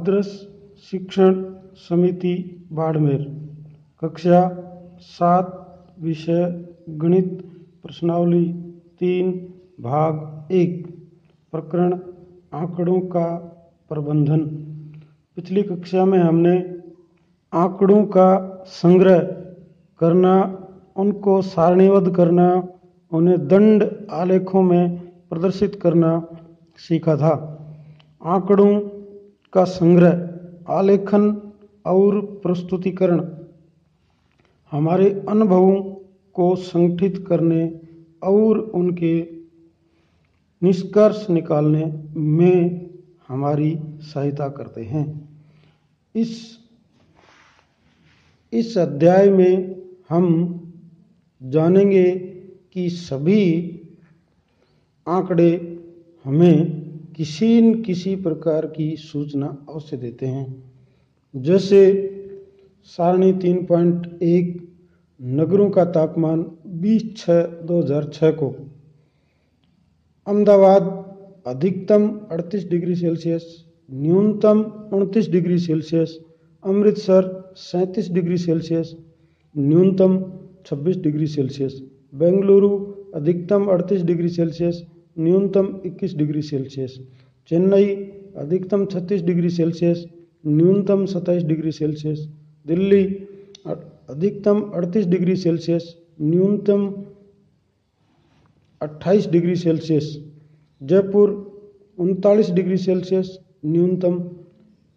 आदर्श शिक्षण समिति बाड़मेर। कक्षा 7, विषय गणित, प्रश्नावली 3, भाग 1, प्रकरण आंकड़ों का प्रबंधन। पिछली कक्षा में हमने आंकड़ों का संग्रह करना, उनको सारणीबद्ध करना, उन्हें दंड आलेखों में प्रदर्शित करना सीखा था। आंकड़ों का संग्रह, आलेखन और प्रस्तुतिकरण हमारे अनुभवों को संगठित करने और उनके निष्कर्ष निकालने में हमारी सहायता करते हैं। इस अध्याय में हम जानेंगे कि सभी आंकड़े हमें किसी न किसी प्रकार की सूचना अवश्य देते हैं। जैसे सारणी 3.1 नगरों का तापमान 20/6/2006 को अहमदाबाद अधिकतम 38 डिग्री सेल्सियस, न्यूनतम 29 degree Celsius, Amritsar 37 degree Celsius, न्यूनतम 26 डिग्री सेल्सियस, बेंगलुरु अधिकतम 38 डिग्री सेल्सियस, न्यूनतम 21 डिग्री सेल्सियस, चेन्नई अधिकतम 36 डिग्री सेल्सियस, न्यूनतम 27 डिग्री सेल्सियस, दिल्ली अधिकतम 38 डिग्री सेल्सियस, न्यूनतम 28 degree Celsius, Jaipur 39 degree Celsius, न्यूनतम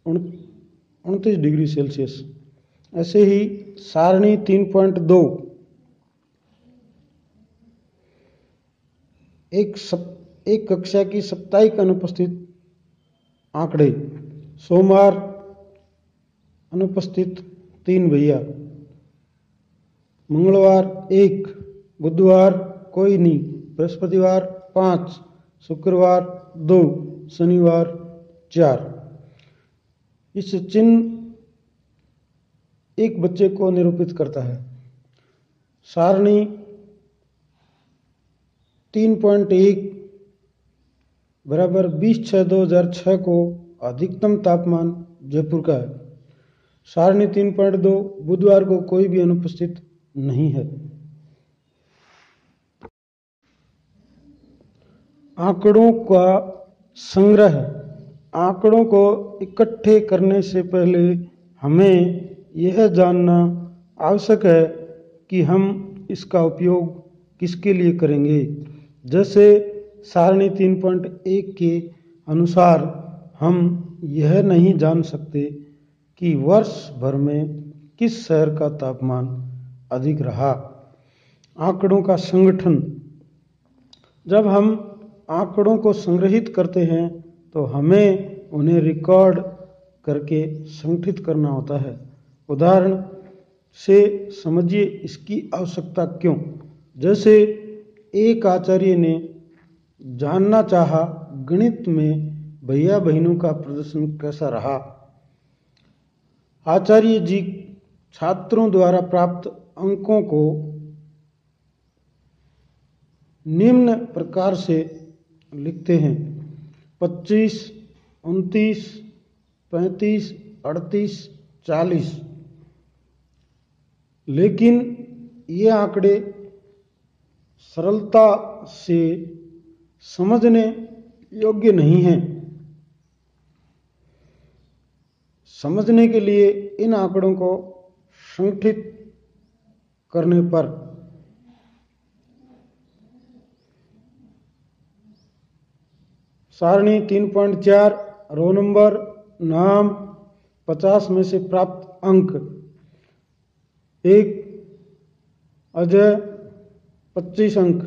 29 डिग्री सेल्सियस। ऐसे ही सारणी 3.2 एक कक्षा की साप्ताहिक अनुपस्थित आंकड़े। सोमवार अनुपस्थित 3 भैया, मंगलवार 1, बुधवार कोई नहीं, बृहस्पतिवार 5, शुक्रवार 2, शनिवार 4। इस चिन्ह एक बच्चे को निरूपित करता है। सारणी 3.1 बराबर 20/6/2006 को अधिकतम तापमान जयपुर का है। सारणी 3.2 बुधवार को कोई भी अनुपस्थित नहीं है। आंकड़ों का संग्रह। आंकड़ों को इकट्ठे करने से पहले हमें यह जानना आवश्यक है कि हम इसका उपयोग किसके लिए करेंगे। जैसे सारणी 3.1 के अनुसार हम यह नहीं जान सकते कि वर्ष भर में किस शहर का तापमान अधिक रहा। आंकड़ों का संगठन। जब हम आंकड़ों को संग्रहित करते हैं तो हमें उन्हें रिकॉर्ड करके संगठित करना होता है। उदाहरण से समझिए इसकी आवश्यकता क्यों। जैसे एक आचार्य ने जानना चाहा गणित में भैया बहनों का प्रदर्शन कैसा रहा। आचार्य जी छात्रों द्वारा प्राप्त अंकों को निम्न प्रकार से लिखते हैं: 25, 29, 35, 38, 40। लेकिन ये आंकड़े सरलता से समझने योग्य नहीं हैं। समझने के लिए इन आंकड़ों को संगठित करने पर सारणी 3.4 रो नंबर, नाम, 50 में से प्राप्त अंक। 1 अजय 25 अंक,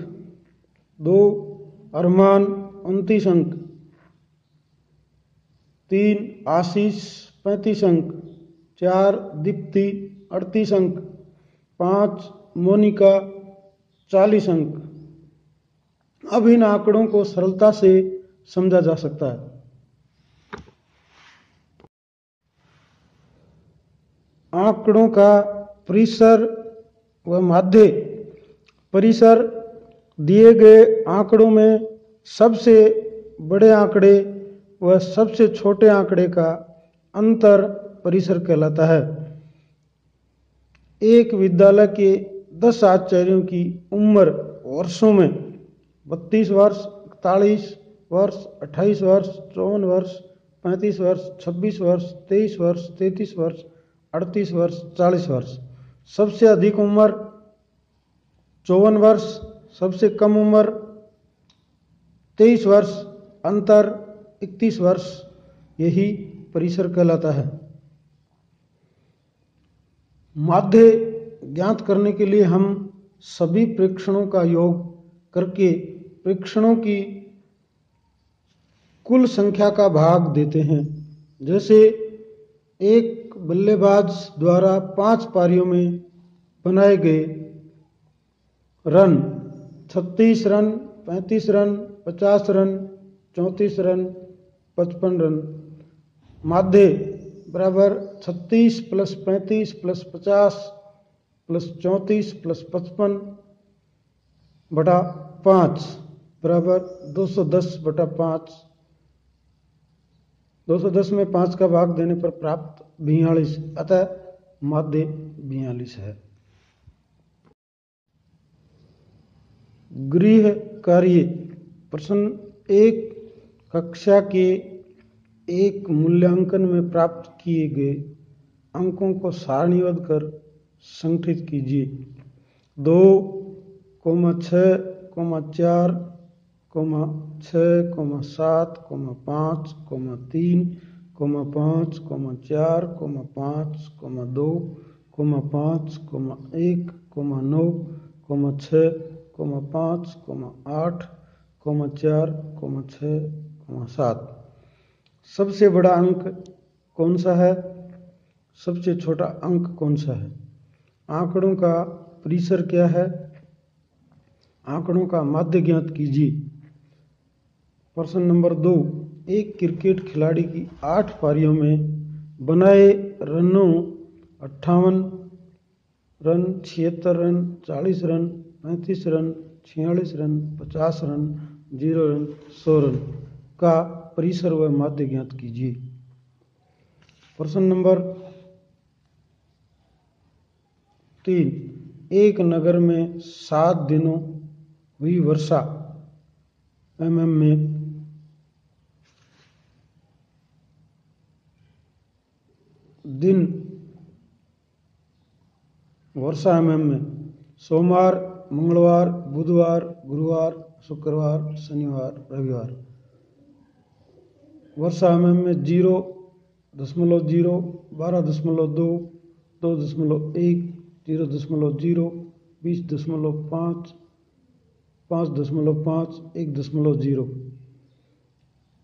2 अरमान 29 अंक, 3 आशीष 35 अंक, 4 दीप्ति 38 अंक, 5 मोनिका 40 अंक। अब इन आंकड़ों को सरलता से समझा जा सकता है। आंकड़ों का परिसर व माध्य। परिसर दिए गए आंकड़ों में सबसे बड़े आंकड़े व सबसे छोटे आंकड़े का अंतर परिसर कहलाता है। एक विद्यालय के 10 आचार्यों की उम्र वर्षों में 32 वर्ष, 41 वर्ष, 28 वर्ष, 54 वर्ष, 35 वर्ष, 26 वर्ष, 23 वर्ष, 33 वर्ष, 38 वर्ष, 40 वर्ष। सबसे अधिक उम्र 54 वर्ष, सबसे कम उम्र 23 वर्ष, अंतर 31 वर्ष, यही परिसर कहलाता है। माध्य ज्ञात करने के लिए हम सभी प्रेक्षणों का योग करके प्रेक्षणों की कुल संख्या का भाग देते हैं। जैसे एक बल्लेबाज द्वारा 5 पारियों में बनाए गए run 36 run, 35 run, 50 run, 34 run, 55 run. माध्य बराबर 36 प्लस 35 प्लस 50 प्लस 34 प्लस 55 बटा 5 बराबर 210 बटा 5। 210 में 5 का भाग देने पर प्राप्त 42, अतः माध्य 42 है। गृह कार्य प्रश्न 1 कक्षा के एक मूल्यांकन में प्राप्त किए गए अंकों को सारणीबद्ध कर संगठित कीजिए। 2, 6, 4, 6, 7, 5, 3, 5, 4, 5, 2, 5, 1, 9, 6, 5, 8, 4, 6, 7। सबसे बड़ा अंक कौन सा है, सबसे छोटा अंक कौन सा है। आंकड़ों का परिसर क्या है, आंकड़ों का माध्य ज्ञात कीजिए। प्रश्न नंबर 2, एक क्रिकेट खिलाड़ी की 8 पारियों में बनाए रनों 58 run, 76 run, 40 run, 35 run, 46 run, 50 run, 0 run, 100 run का परिसर व माध्य ज्ञात कीजिए। प्रश्न नंबर 3, एक नगर में 7 दिनों हुई वर्षा mm में दिन वर्षा mm में सोमवार, मंगलवार, बुधवार, गुरुवार, शुक्रवार, शनिवार, रविवार। वर्षा mm में 0.0, 12.2, 2.1, 0.0, 20.5, 5.5, 1.0।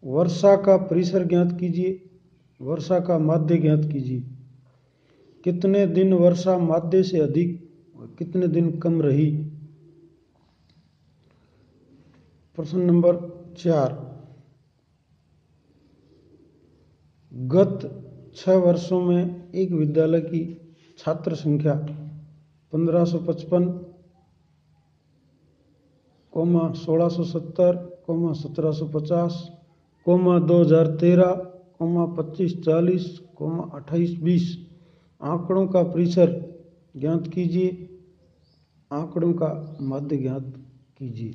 वर्षा का परिसर ज्ञात कीजिए, वर्षा का माध्य ज्ञात कीजिए। कितने दिन वर्षा माध्य से अधिक और कितने दिन कम रही। प्रश्न नंबर 4, गत 6 वर्षों में एक विद्यालय की छात्र संख्या 1555, 1670, 1750, 2013, 2540, 2820। आंकड़ों का परिसर ज्ञात कीजिए, आंकड़ों का माध्य ज्ञात कीजिए।